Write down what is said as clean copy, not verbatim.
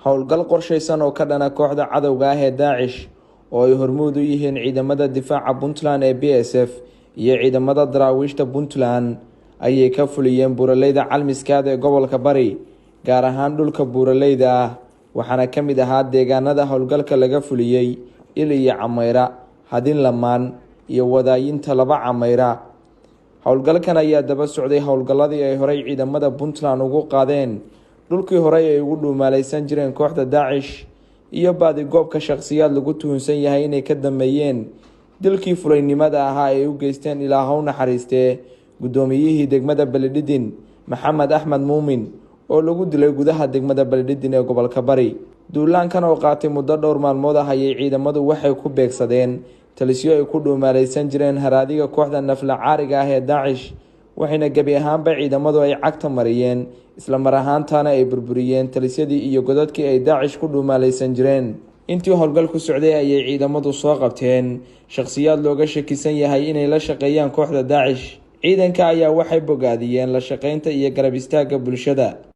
howlgal qorshaysan oo ka dhana kooxda cadowga ah ee Daacish oo ay hormuud u yihiin ciidamada difaaca Puntland ee BSF iyo ciidamada daraawiishta Puntland ayay ka fuliyeen buuraleyda Calmiskaad ee gobolka Bari gaar ahaan dhulka buuraleyda ah waxaana ka mid ahaa deegaanada howlgalka laga fuliyay Il iyo Cameyra Hadin Lamaan iyo wadaayinta laba Cameyra. Howlgalkan ayaa daba socday howlgaladii ay horey ciidamada Puntland ugu qaadeen dhulkii horey ay ugu dhuumaalaysan jireen kooxda Daacish iyo baadigoobka shakhsiyaad lagu tuhunsan yahay inay ka dambeeyeen dilkii fulaynimada ahaa ay u geysteen Ilaahow naxariistee gudoomiyihii degmada Beledhidin Maxamed Axmed Muumin oo lagu dilay gudaha degmada Beledhidin ee gobolka Bari. Duulaankan oo qaatay muddo dhowr maalmood ah ayay ciidamadu waxay ku beegsadeen talisyo ay ku dhuumaalaysan jireen haraadiga kooxda nafla caariga ah ee Daacish waxayna gabi ahaanba ciidamadu ay cagta mariyeen isla mar ahaantaana ay burburiyeen talisyadii iyo godadkii ay Daacish ku dhuumaalaysan jireen. Intii howlgalku socday ayay ciidamadu soo qabteen shakhsiyaad looga shakisan yahay inay la shaqeeyaan kooxda Daacish. Ciidanka ayaa waxay bogaadiyeen la shaqeynta iyo garab istaagga bulshada.